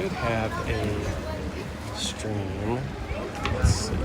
should have a stream. Let's see here.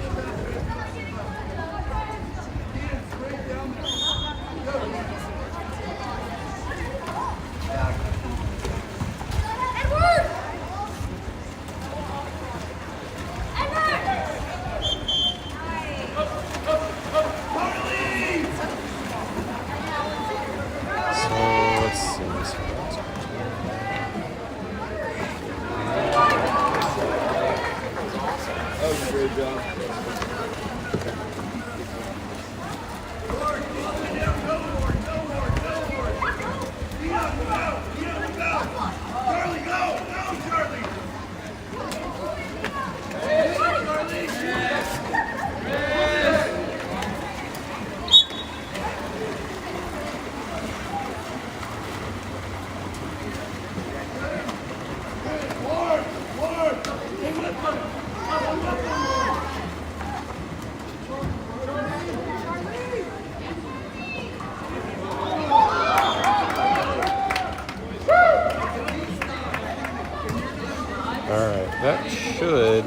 That should,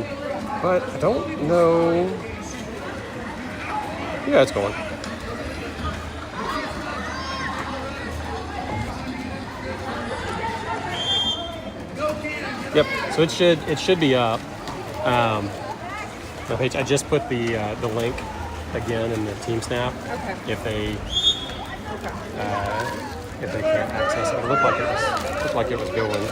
but I don't know. Yeah, it's going. Yep. So it should be up. My page. I just put the link again in the team snap. Okay. If they can't access it, it looked like it was going.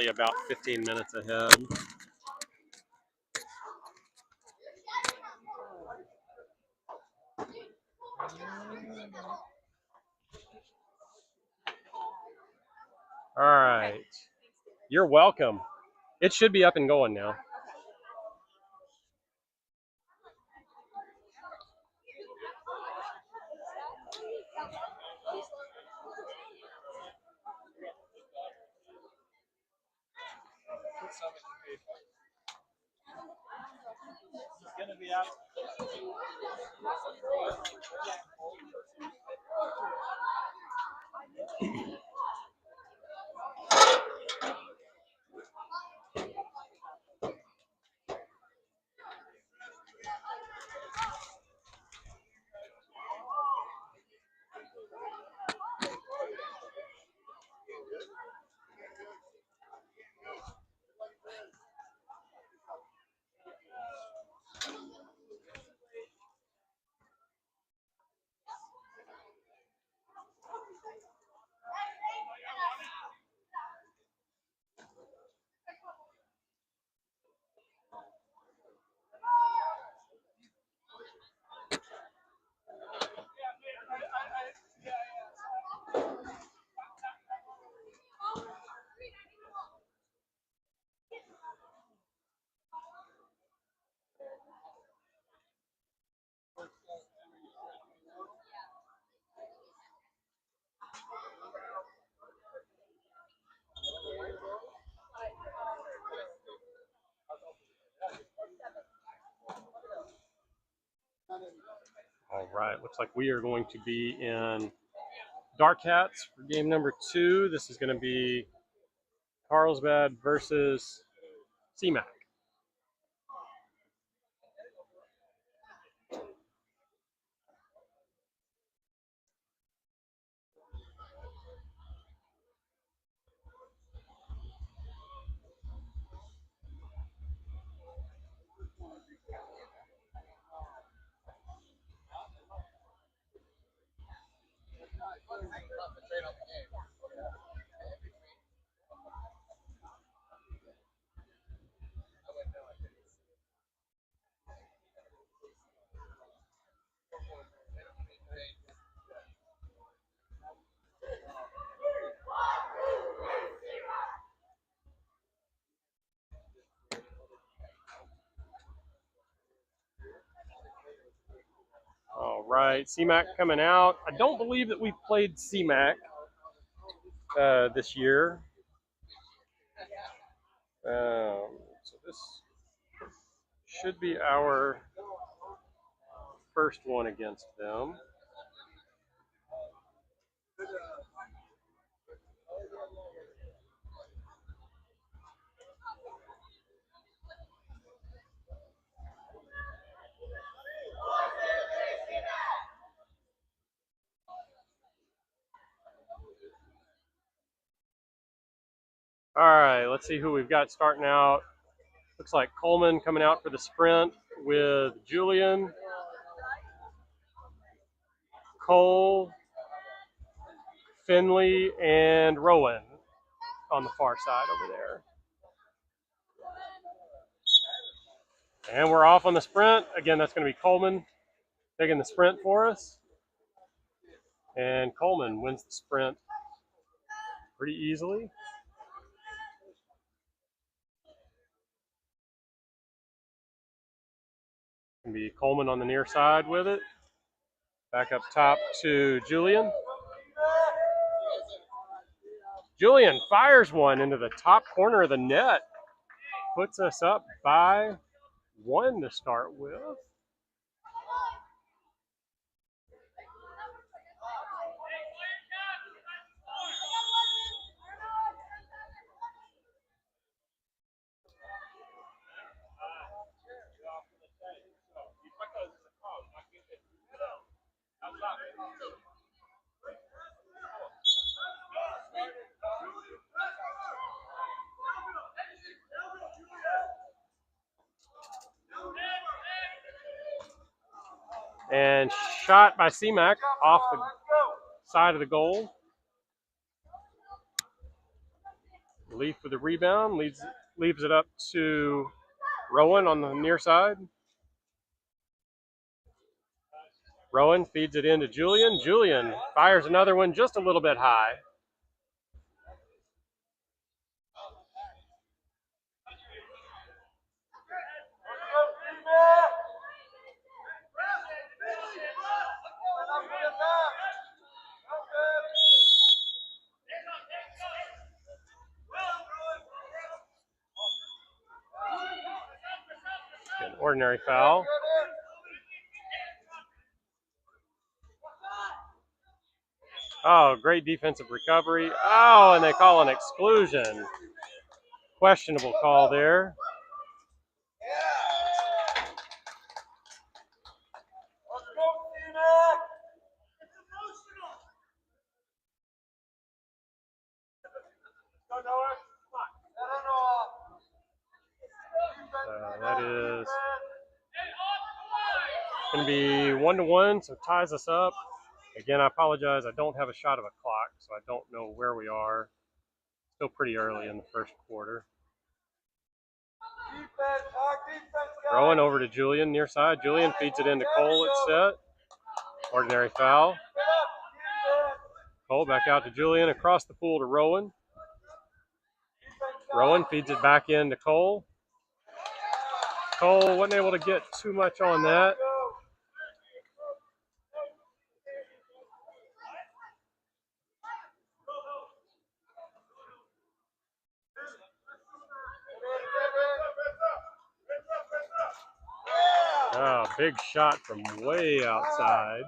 About 15 minutes ahead. All right. You're welcome. It should be up and going now. It's gonna be out. All right, looks like we are going to be in Dark Hats for game number 2. This is going to be Carlsbad versus CMAC. right, CMAC coming out. I don't believe that we've played CMAC this year. So this should be our first one against them. All right, let's see who we've got starting out. Looks like Coleman coming out for the sprint with Julian, Cole, Finley, and Rowan on the far side over there. And we're off on the sprint. Again, that's going to be Coleman taking the sprint for us. And Coleman wins the sprint pretty easily. Going to be Coleman on the near side with it. Back up top to Julian. Julian fires one into the top corner of the net. Puts us up by 1 to start with. And shot by CMAC off the side of the goal. Leaf with the rebound, leaves it up to Rowan on the near side. Rowan feeds it into Julian. Julian fires another one just a little bit high. An ordinary foul. Oh, great defensive recovery. Oh, and they call an exclusion. Questionable call there. That is going to be 1-1, so ties us up. Again, I apologize. I don't have a shot of a clock, so I don't know where we are. Still pretty early in the first quarter. Rowan over to Julian, near side. Julian feeds it into Cole at set. Ordinary foul. Cole back out to Julian, across the pool to Rowan. Rowan feeds it back in to Cole. Cole wasn't able to get too much on that. Oh, big shot from way outside.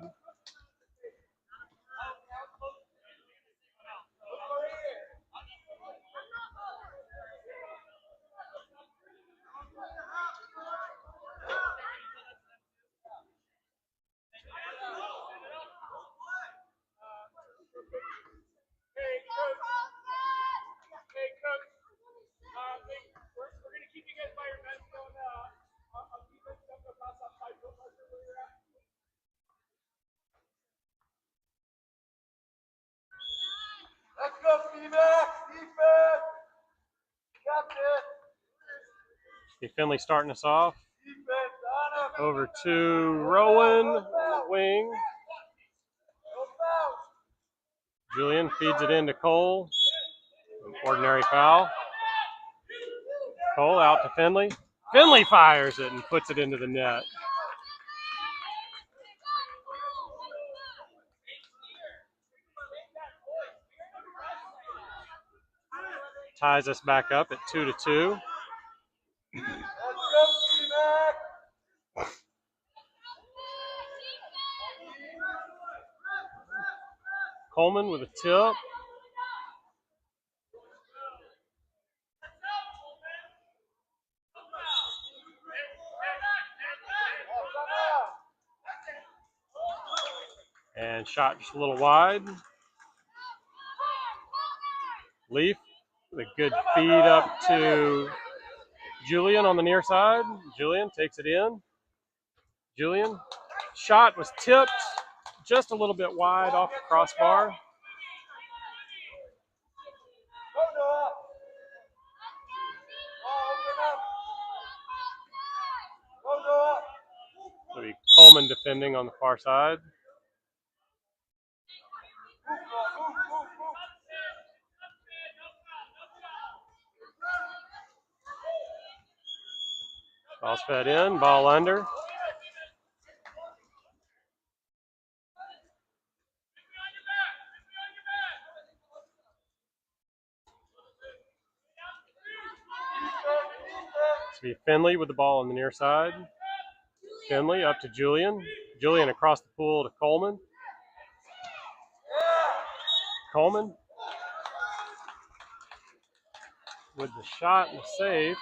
Finley starting us off. Over to Rowan, wing. Julian feeds it into Cole. An ordinary foul. Cole out to Finley. Finley fires it and puts it into the net. ties us back up at 2-2. Let's go, CMAC! Coleman with a tip. And shot just a little wide. Leaf with a good feed up to Julian on the near side. Julian takes it in. Julian, shot was tipped just a little bit wide off the crossbar. It'll be Coleman defending on the far side. Ball's fed in, ball under. It's be Finley with the ball on the near side. Finley up to Julian. Julian across the pool to Coleman. Coleman with the shot and the save.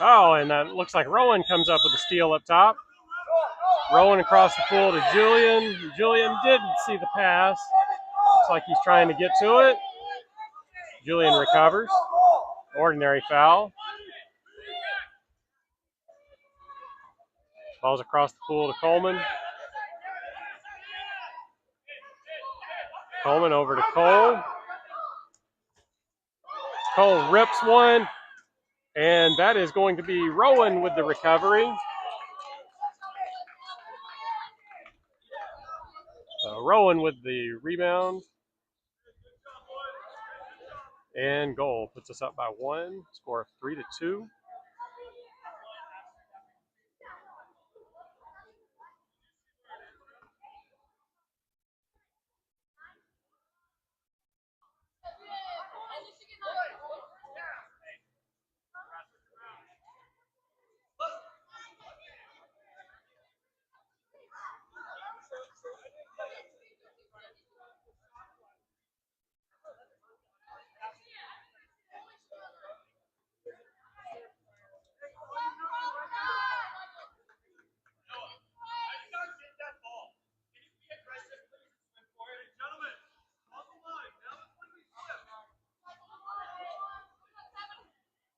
Oh, and that looks like Rowan comes up with a steal up top. Rowan across the pool to Julian. Julian didn't see the pass. Looks like he's trying to get to it. Julian recovers. Ordinary foul. Ball's across the pool to Coleman. Coleman over to Cole. Cole rips one. And that is going to be Rowan with the recovery. Rowan with the rebound. And goal puts us up by 1. Score of 3-2.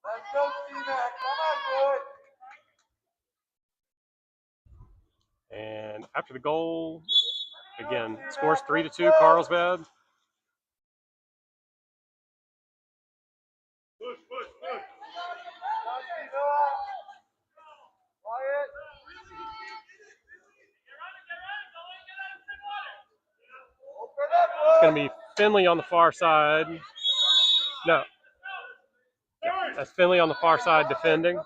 Let's go, CMAC. Come on, boys. And after the goal, again, scores 3-2, Carlsbad. It's going to be Finley on the far side. No. That's Finley on the far side defending.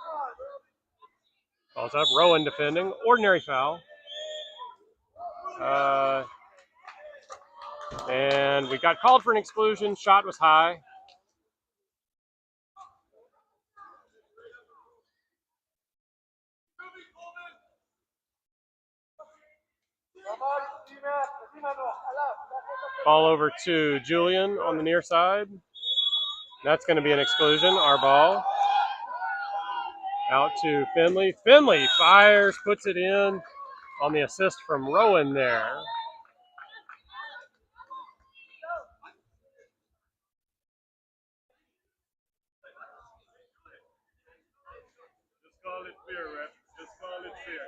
Balls up, Rowan defending. Ordinary foul. And we got called for an exclusion. Shot was high. Ball over to Julian on the near side. That's going to be an exclusion, our ball. Out to Finley. Finley fires, puts it in on the assist from Rowan there. Just call it fair, ref. Just call it fair.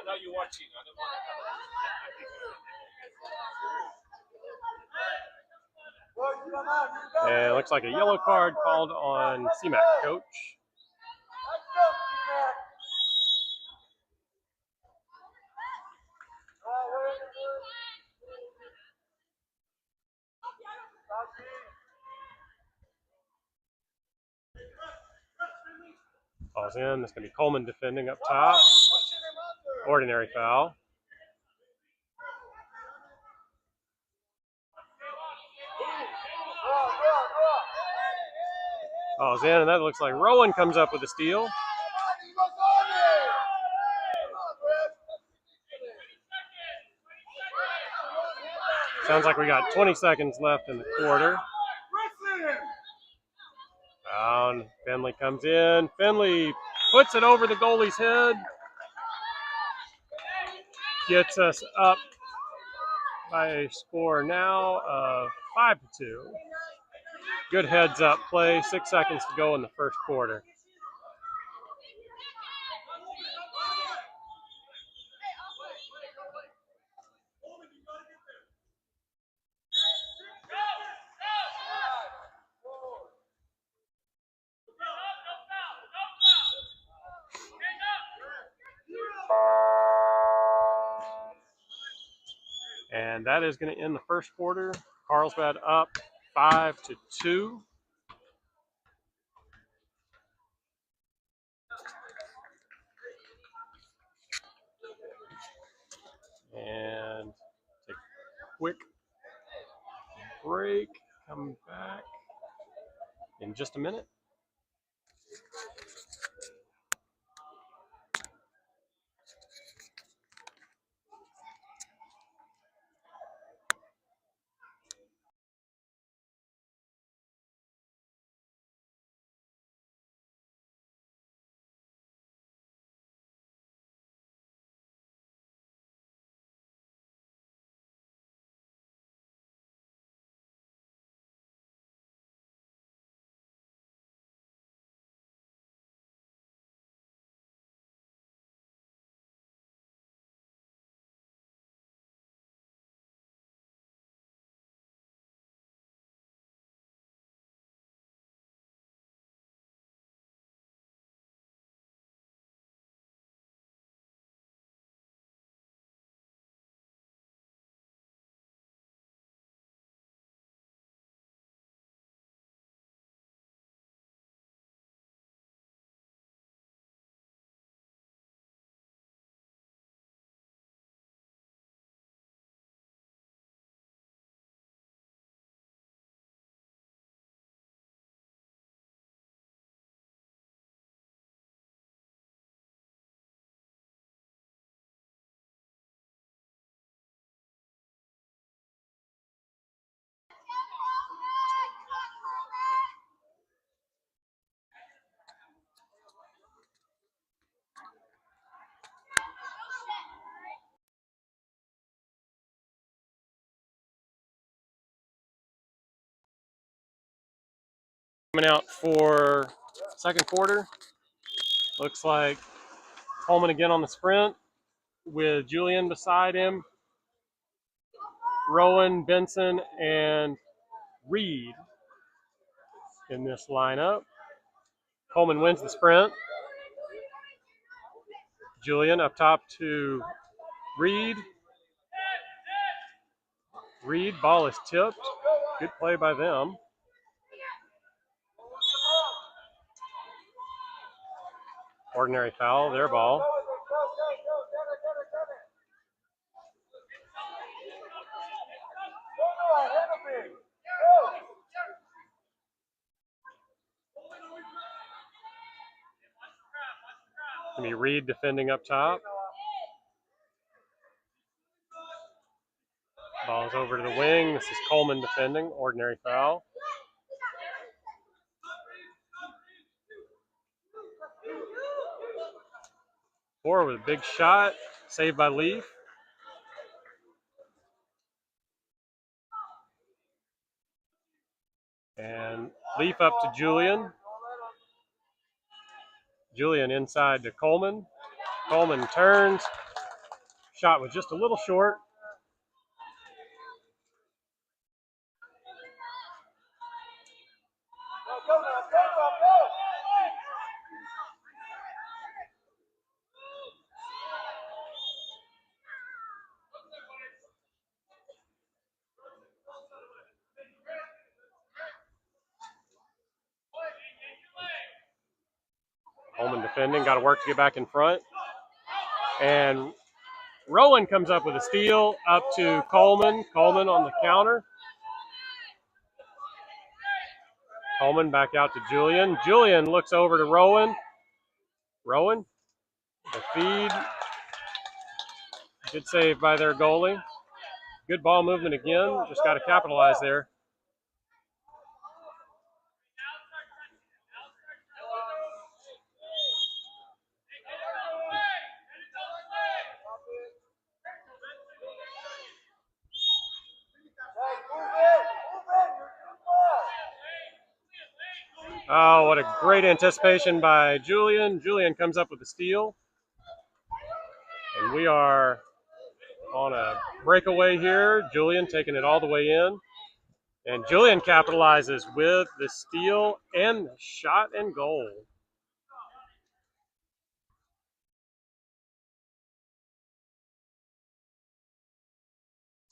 I know you're watching. I don't want to. And it looks like a yellow card called on CMAC, coach. Ball's in. That's going to be Coleman defending up top. Ordinary foul. Ball's in, and that looks like Rowan comes up with a steal. Sounds like we got 20 seconds left in the quarter. Down. Finley comes in. Finley puts it over the goalie's head. Gets us up by a score now of 5-2. Good heads up play. 6 seconds to go in the first quarter. And that is going to end the first quarter. Carlsbad up 5-2. And take a quick break. Come back in just a minute. Coming out for second quarter. Looks like Coleman again on the sprint with Julian beside him. Rowan, Benson, and Reed in this lineup. Coleman wins the sprint. Julian up top to Reed. Reed, ball is tipped. Good play by them. Ordinary foul, their ball. Gonna be Reed defending up top. Ball's over to the wing. This is Coleman defending. Ordinary foul. Four with a big shot. Saved by Leaf. And Leaf up to Julian. Julian inside to Coleman. Coleman turns. Shot was just a little short. Coleman defending, got to work to get back in front. And Rowan comes up with a steal up to Coleman. Coleman on the counter. Coleman back out to Julian. Julian looks over to Rowan. Rowan, the feed. Good save by their goalie. Good ball movement again. Just got to capitalize there. Oh, what a great anticipation by Julian. Julian comes up with a steal. And we are on a breakaway here. Julian taking it all the way in. And Julian capitalizes with the steal and shot and goal.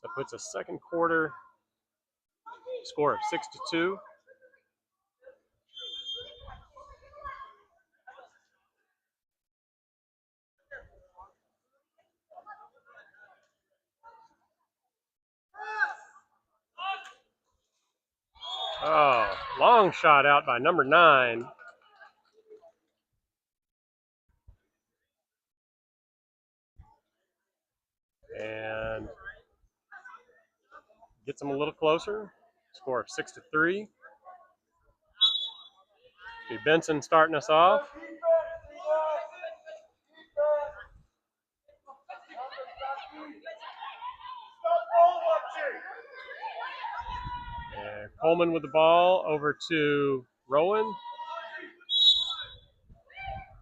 That puts a second quarter score of 6-2. Oh, long shot out by number 9. And gets them a little closer. Score of 6-3. Benson starting us off. And Coleman with the ball over to Rowan.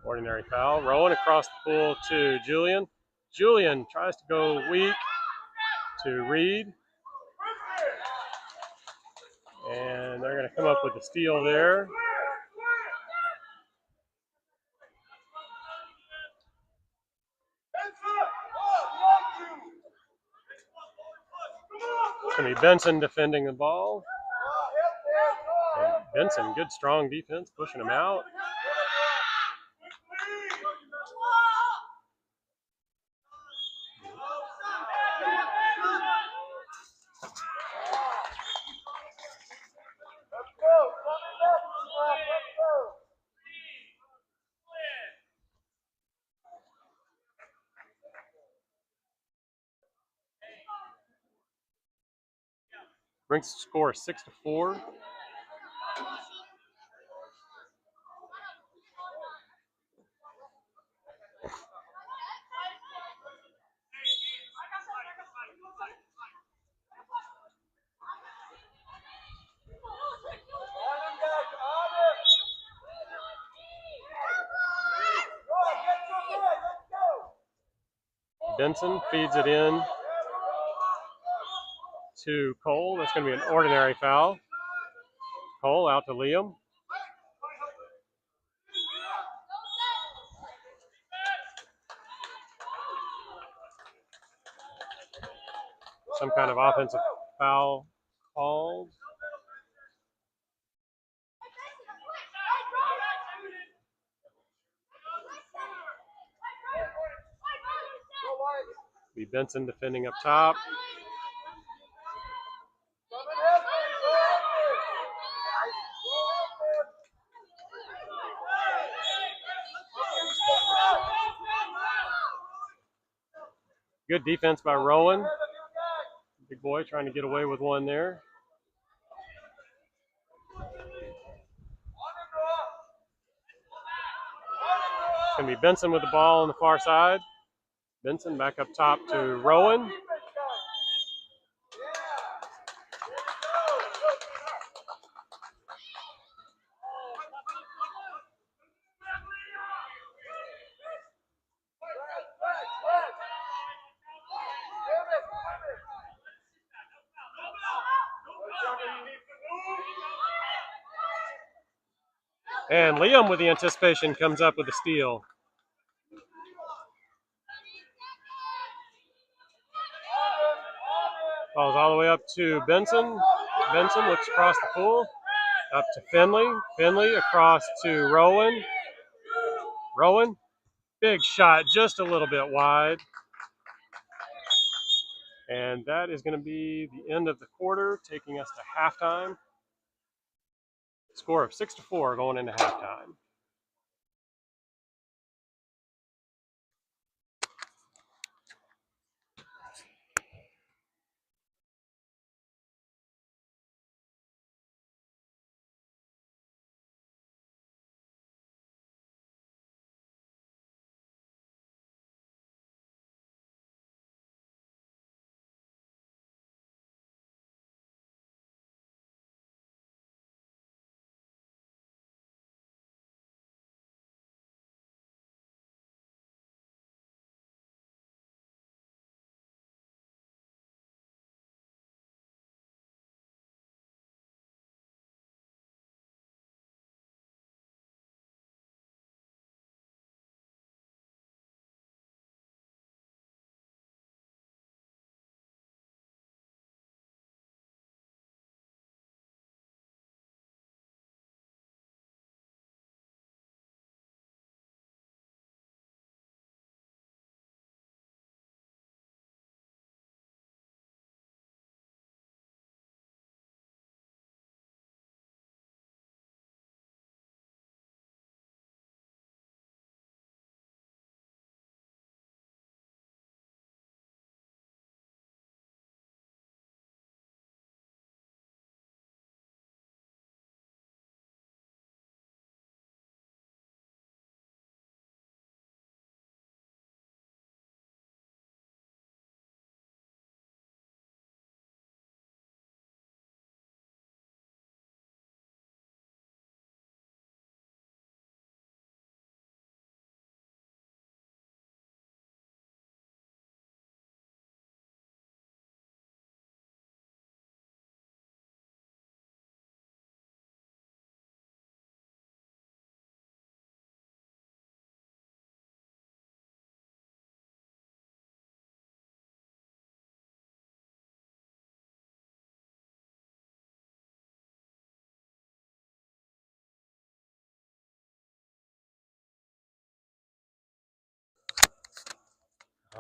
Ordinary foul. Rowan across the pool to Julian. Julian tries to go weak to Reed. And they're going to come up with a steal there. It's going to be Benson defending the ball. And Benson, good strong defense, pushing him out. Brings the score 6-4. Benson feeds it in to Cole. That's going to be an ordinary foul. Cole out to Liam. Some kind of offensive foul called. Be Benson defending up top. Good defense by Rowan. Big boy trying to get away with one there. It's going to be Benson with the ball on the far side. Benson back up top to Rowan. And Liam with the anticipation comes up with a steal. Falls all the way up to Benson. Benson looks across the pool. Up to Finley. Finley across to Rowan. Rowan, big shot, just a little bit wide. And that is going to be the end of the quarter, taking us to halftime. Score of 6-4 going into halftime.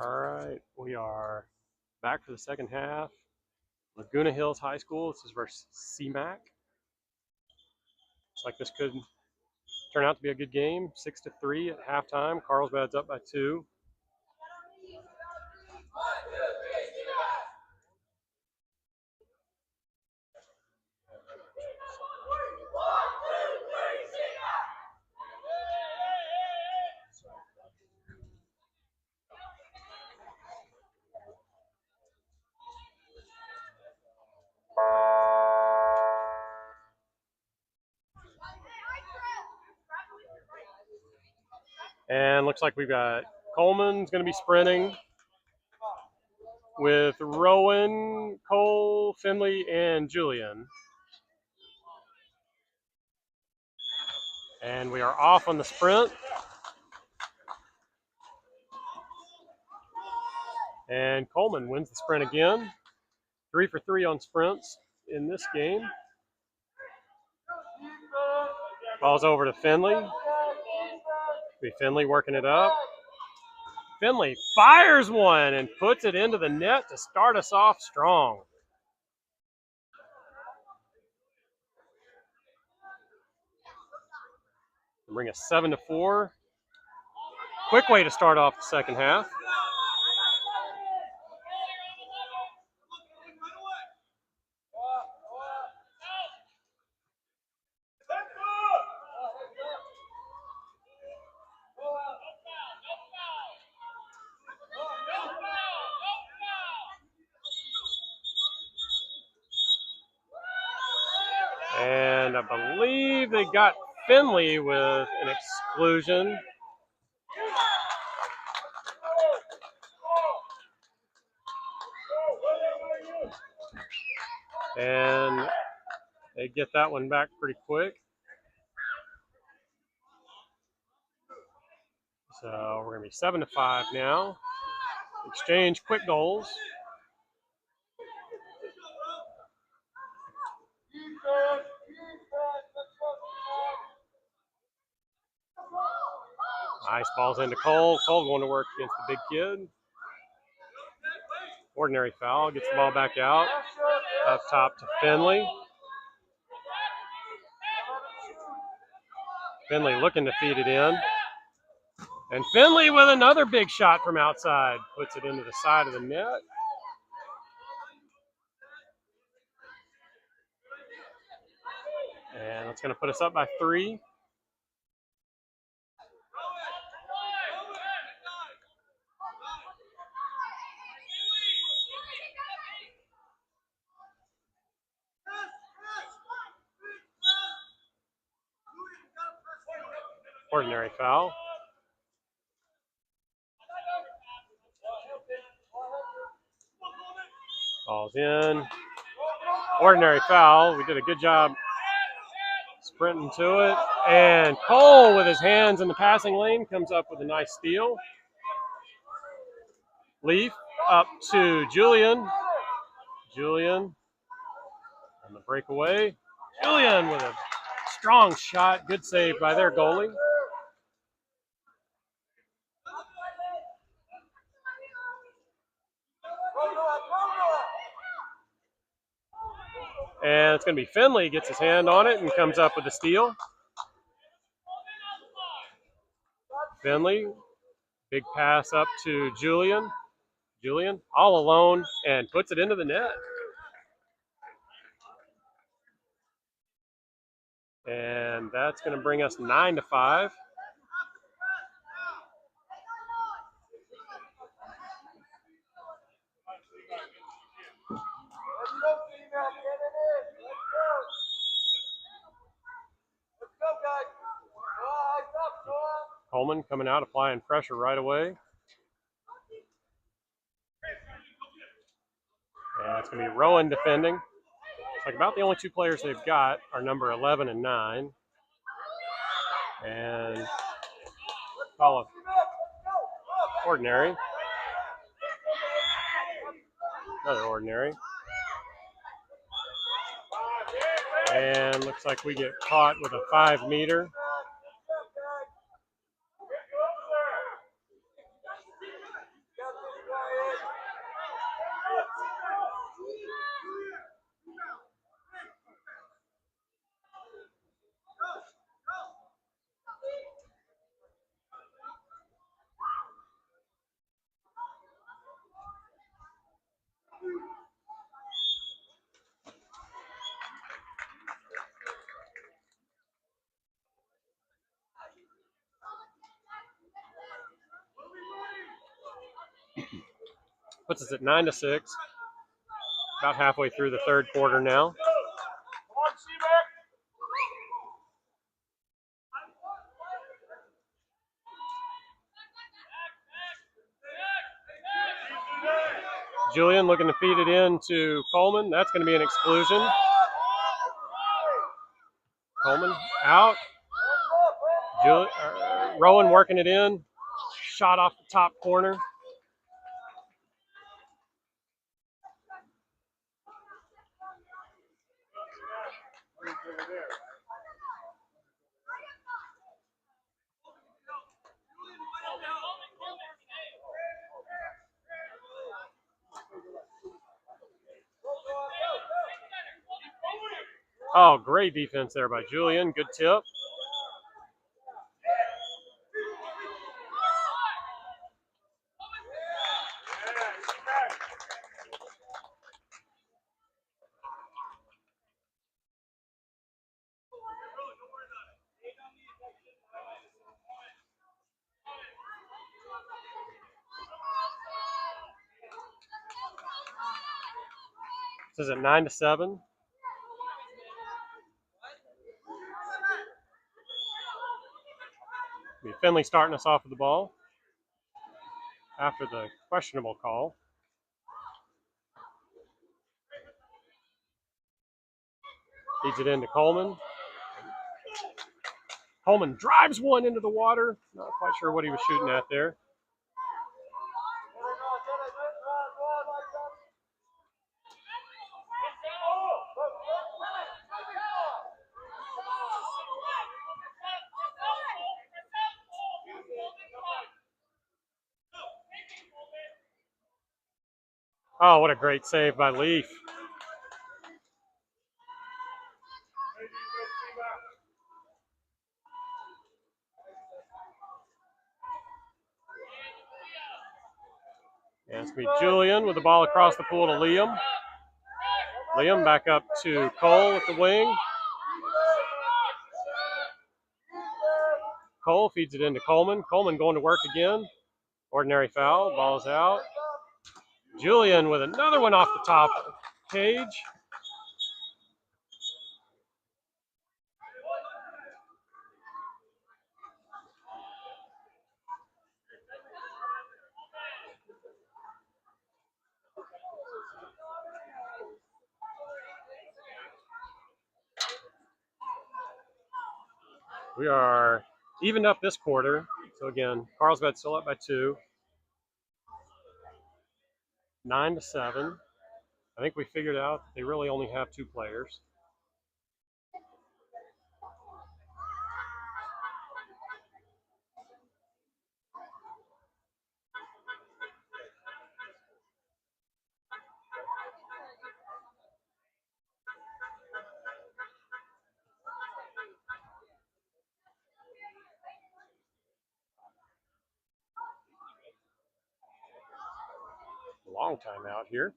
All right, we are back for the second half. Laguna Hills High School, this is versus CMAC. Looks like this could turn out to be a good game. 6-3 at halftime. Carlsbad's up by 2. And looks like we've got Coleman's going to be sprinting with Rowan, Cole, Finley, and Julian. And we are off on the sprint. And Coleman wins the sprint again. 3 for 3 on sprints in this game. Ball's over to Finley. Finley working it up. Finley fires one and puts it into the net to start us off strong. Bring us 7-4. Quick way to start off the second half. And I believe they got Finley with an exclusion. And they get that one back pretty quick. So we're going to be 7-5 now. Exchange quick goals. Nice balls into Cole. Cole going to work against the big kid. Ordinary foul. Gets the ball back out. Up top to Finley. Finley looking to feed it in. And Finley with another big shot from outside. Puts it into the side of the net. And that's going to put us up by 3. Ordinary foul. Ball's in. Ordinary foul. We did a good job sprinting to it. And Cole with his hands in the passing lane comes up with a nice steal. Leaf up to Julian. Julian on the breakaway. Julian with a strong shot. Good save by their goalie. And it's going to be Finley, gets his hand on it and comes up with a steal. Finley, big pass up to Julian. Julian all alone and puts it into the net. And that's going to bring us 9-5. Coleman coming out, applying pressure right away. And it's going to be Rowan defending. It's like about the only 2 players they've got are number 11 and 9. And call it ordinary. Another ordinary. And looks like we get caught with a 5-meter. Puts us at 9-6. About halfway through the third quarter now. Julian looking to feed it in to Coleman. That's going to be an exclusion. Coleman out. Rowan working it in. Shot off the top corner. Oh, great defense there by Julian. Good tip. This is at 9-7. Finley starting us off with the ball after the questionable call. Feeds it into Coleman. Coleman drives one into the water. Not quite sure what he was shooting at there. Oh, what a great save by Leaf. And it's going to be Julian with the ball across the pool to Liam. Liam back up to Cole at the wing. Cole feeds it into Coleman. Coleman going to work again. Ordinary foul. Ball is out. Julian with another one off the top cage. We are evened up this quarter. So again, Carlsbad still up by 2. 9-7. I think we figured out they really only have 2 players. Long time out here.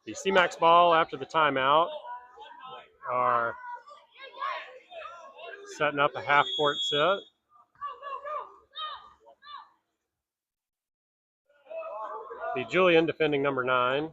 The CMAC ball after the timeout are setting up a half-court set. The Julian defending number 9.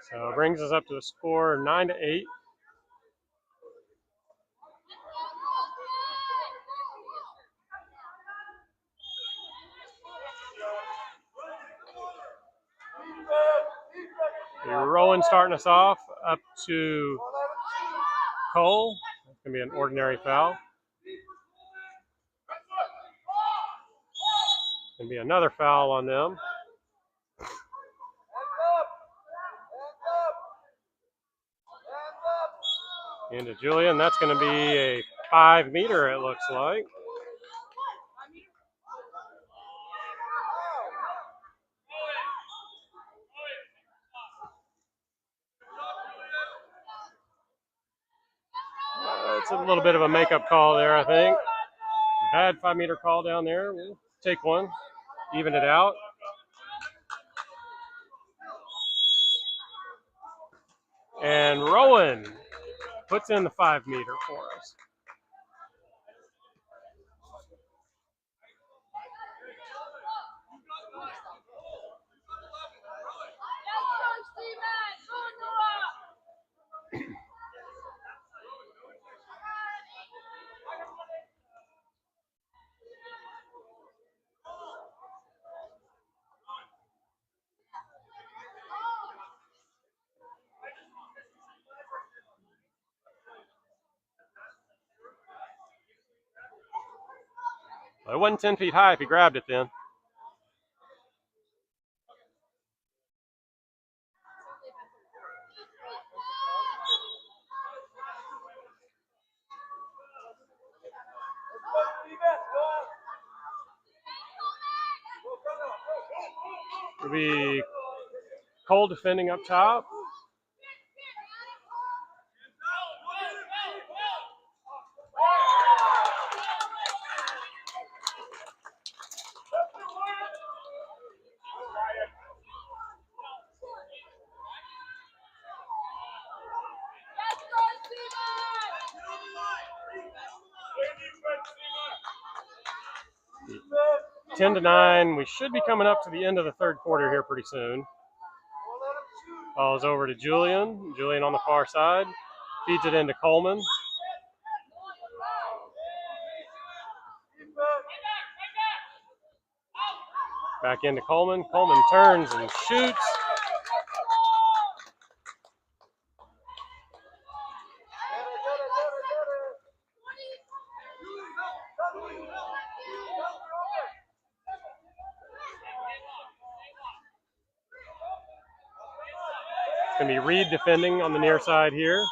So it brings us up to a score 9-8. Rowan starting us off up to Cole. That's going to be an ordinary foul. Going to be another foul on them. Into Julian. That's going to be a 5-meter, it looks like. It's a little bit of a makeup call there, I think. Bad 5-meter call down there. We'll take one, even it out. And Rowan puts in the 5-meter for us. It wasn't 10 feet high if he grabbed it then. It'll be Cole defending up top. 10-9. We should be coming up to the end of the third quarter here pretty soon. Ball's over to Julian. Julian on the far side. Feeds it into Coleman. Back into Coleman. Coleman turns and shoots. It's going to be Reed defending on the near side here.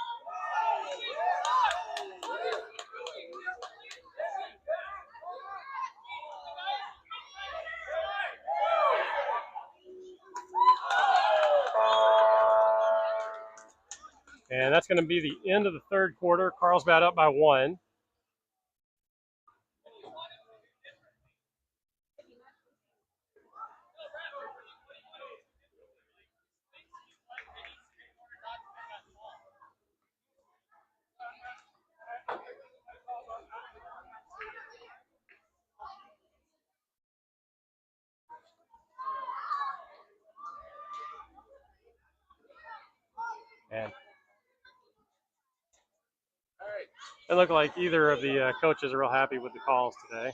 And that's going to be the end of the third quarter. Carlsbad up by 1. And it looked like either of the coaches are real happy with the calls today.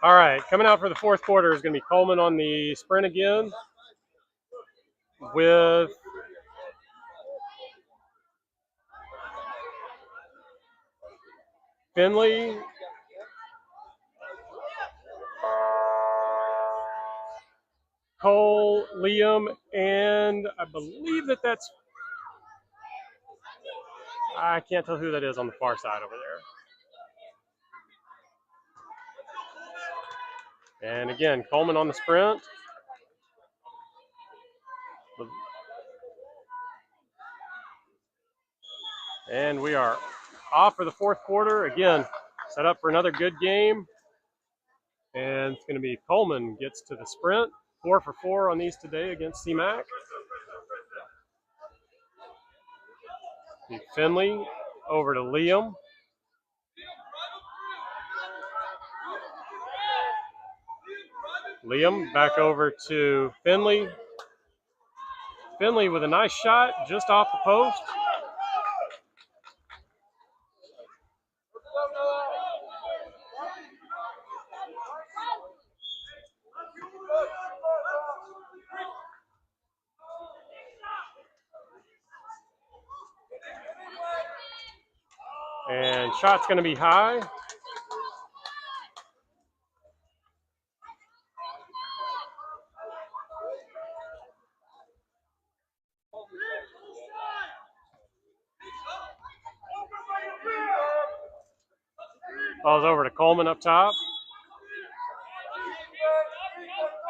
All right, coming out for the fourth quarter is going to be Coleman on the sprint again with Finley, Cole, Liam, and I believe that's, I can't tell who that is on the far side over there. And again, Coleman on the sprint. And we are off for the fourth quarter. Again, set up for another good game. And it's going to be Coleman gets to the sprint. 4 for 4 on these today against CMAC. Finley over to Liam. Liam back over to Finley. Finley with a nice shot just off the post. And shot's going to be high. Ball's over to Coleman up top.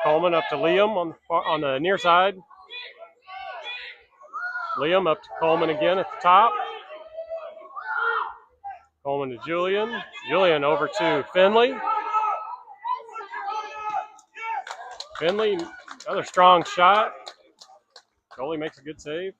Coleman up to Liam on the near side. Liam up to Coleman again at the top. Coleman to Julian. Julian over to Finley. Finley, another strong shot. Goalie makes a good save.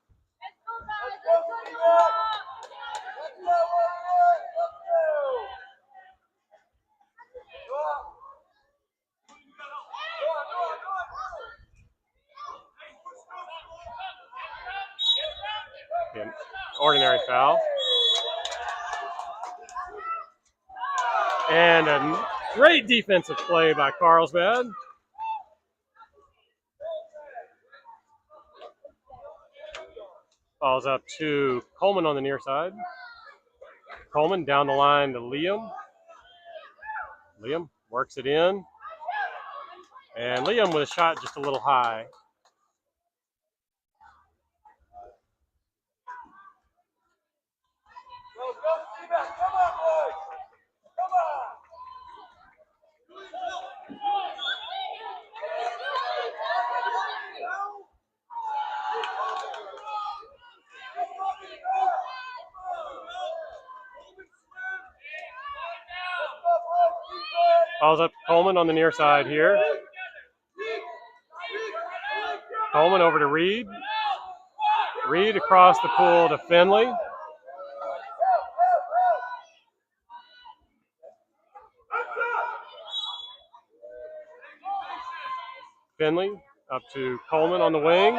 ordinary foul. And a great defensive play by Carlsbad. Falls up to Coleman on the near side. Coleman down the line to Liam. Liam works it in. And Liam with a shot just a little high. Falls up to Coleman on the near side here. Coleman over to Reed. Reed across the pool to Finley. Finley up to Coleman on the wing.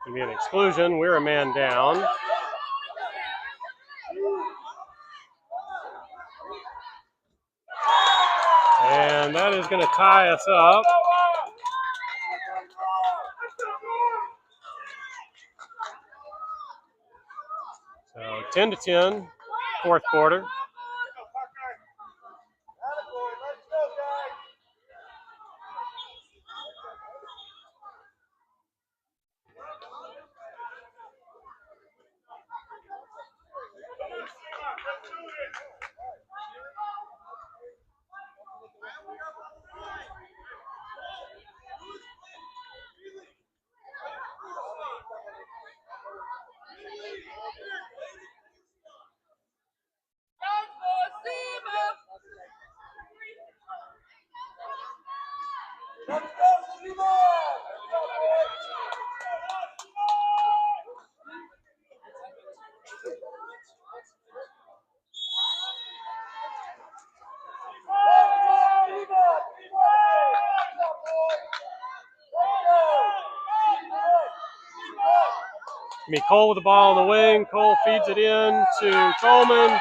Gonna be an exclusion. We're a man down. And that is going to tie us up. So 10-10, fourth quarter. Gonna be Cole with the ball on the wing. Cole feeds it in to Coleman.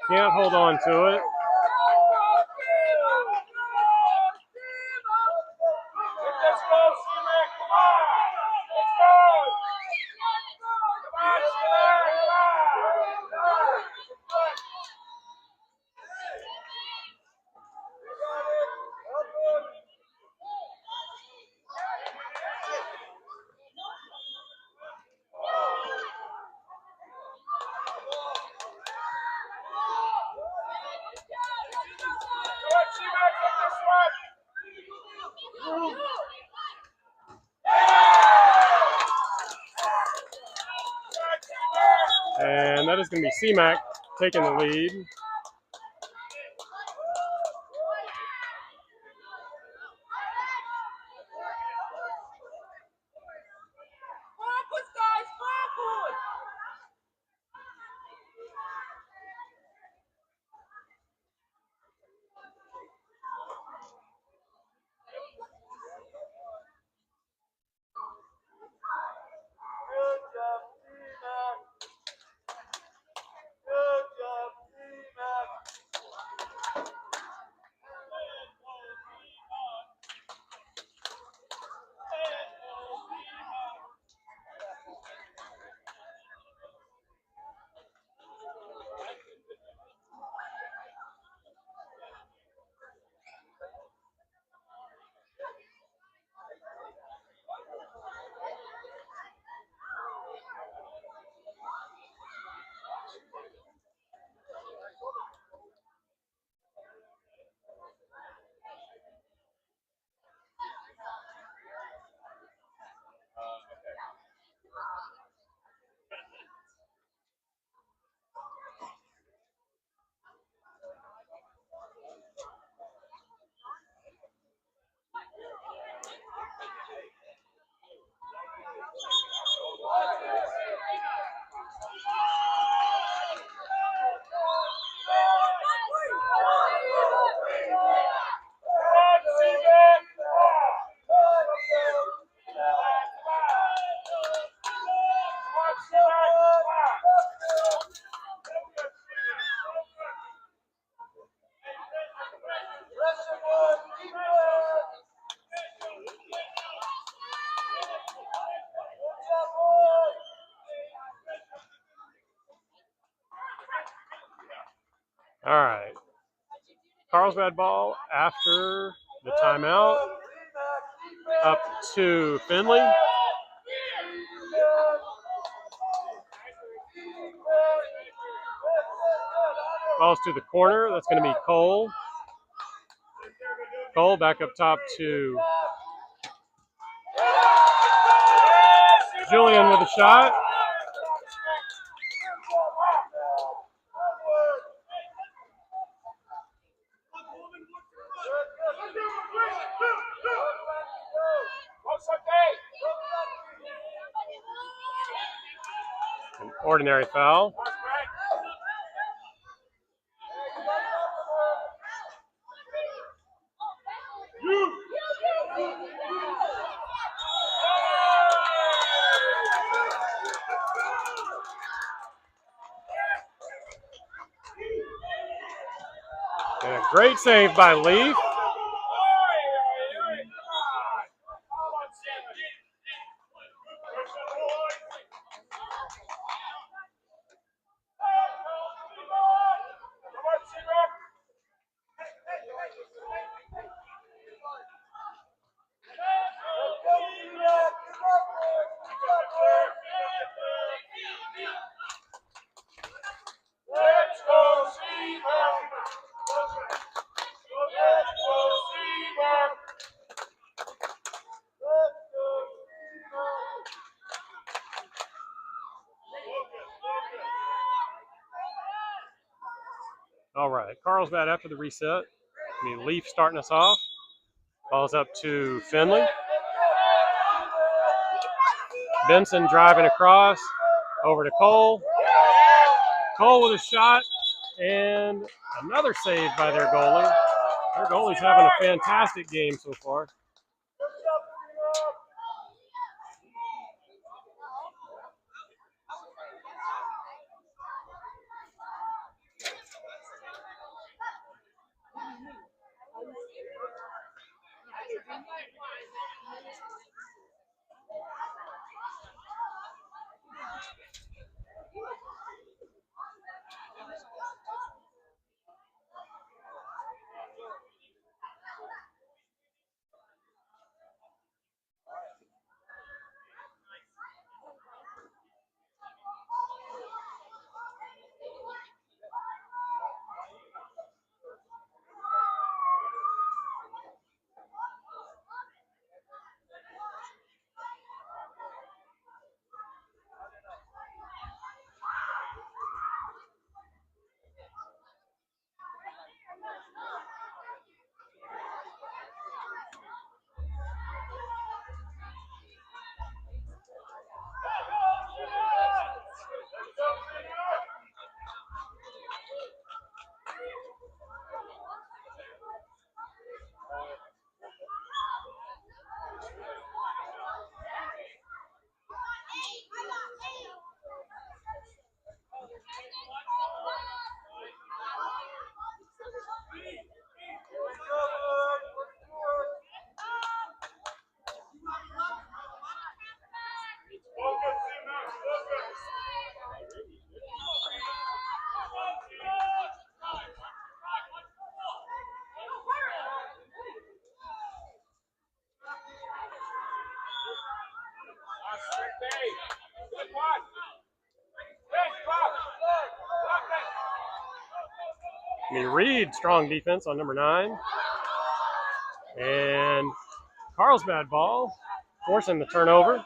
Can't hold on to it. And that is going to be CMAC taking the lead. All right. Carlsbad ball after the timeout. Up to Finley. Balls to the corner. That's going to be Cole. Cole back up top to Julian with a shot. An ordinary foul. And a great save by Leaf. All right, Carlsbad after the reset. Leaf starting us off. Ball's up to Finley. Benson driving across over to Cole. Cole with a shot and another save by their goalie. Their goalie's having a fantastic game so far. Reed, strong defense on number 9. And Carlsbad ball, forcing the turnover.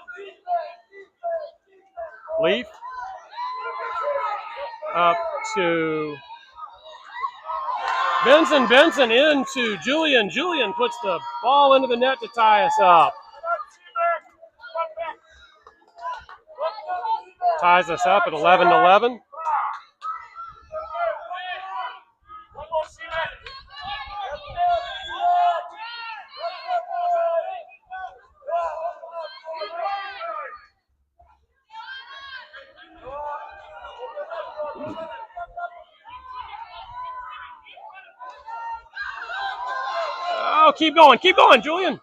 Leaf up to Benson. Benson into Julian. Julian puts the ball into the net to tie us up. Ties us up at 11-11. Oh, keep going, Julian.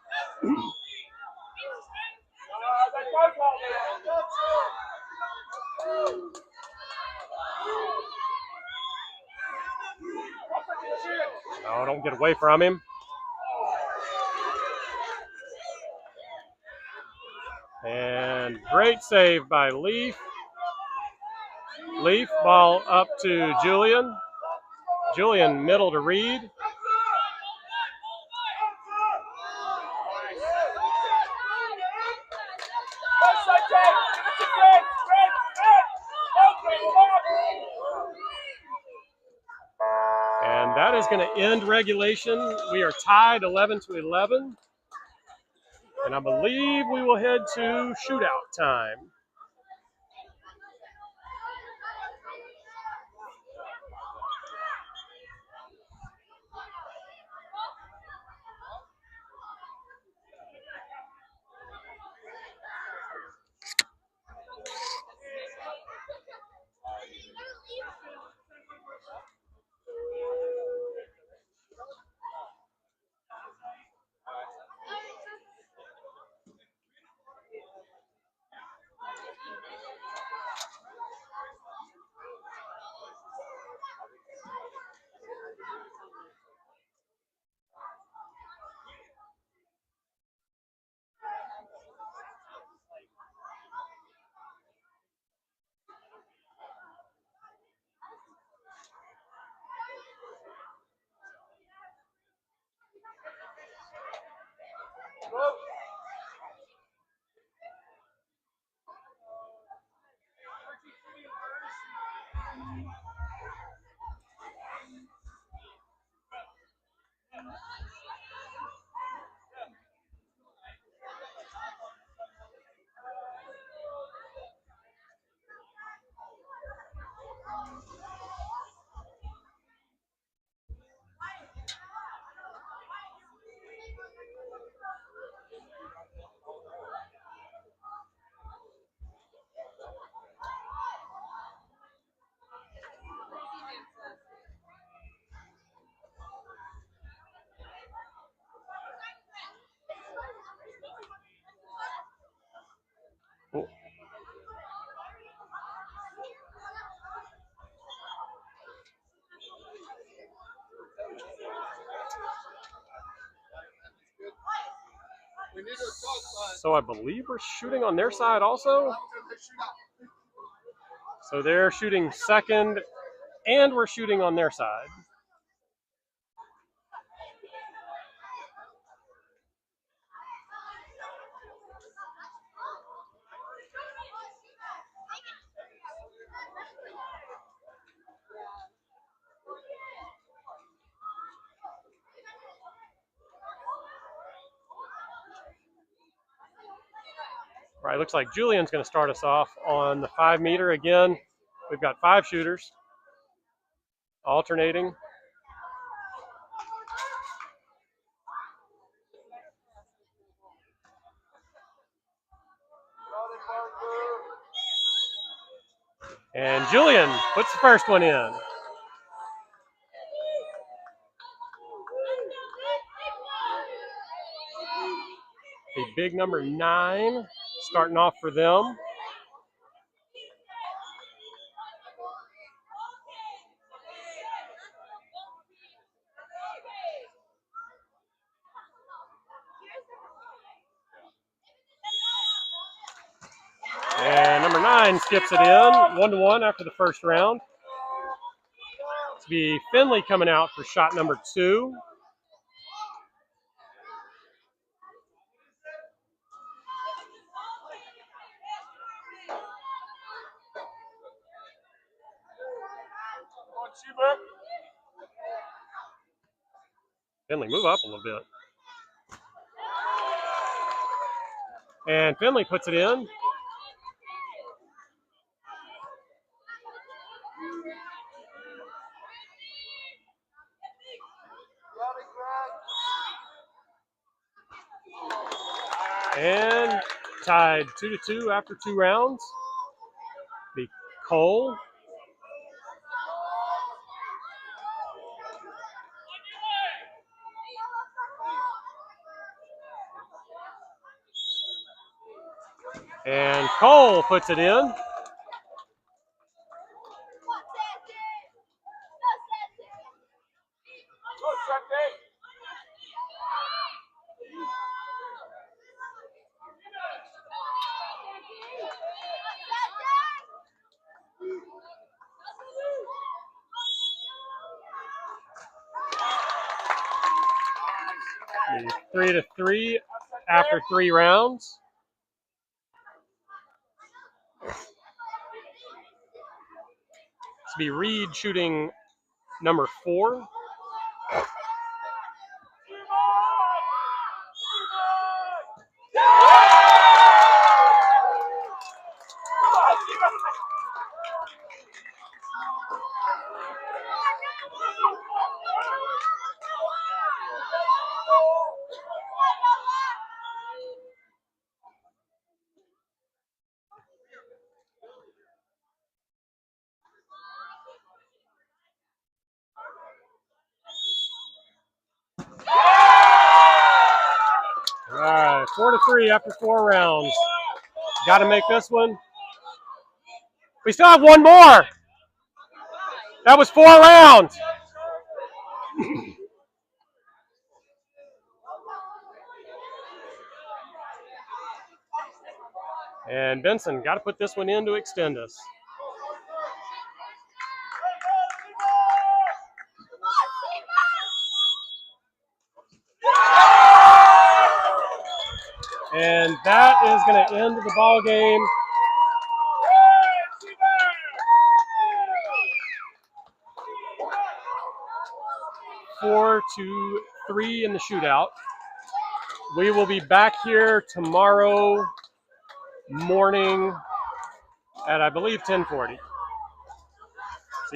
Oh, don't get away from him. And great save by Leaf. Leaf, ball up to Julian. Julian, middle to Reed. And that is going to end regulation. We are tied 11-11. And I believe we will head to shootout time. So I believe we're shooting on their side also. So they're shooting second, and we're shooting on their side. All right, looks like Julian's going to start us off on the 5 meter again. We've got 5 shooters alternating. And Julian puts the first one in. The big number 9 starting off for them. And number 9 skips it in, 1-1 after the first round. It's be Finley coming out for shot number 2. Finley, move up a little bit. And Finley puts it in. And tied 2-2 after 2 rounds. The Cole. And Cole puts it in. The 3-3 after 3 rounds. This will be Reed shooting number 4. All right, 4-3 after 4 rounds. Got to make this one. We still have one more. That was 4 rounds. And Benson got to put this one in to extend us. And that is going to end the ball game. 4-3 in the shootout. We will be back here tomorrow morning at, I believe, 10:40.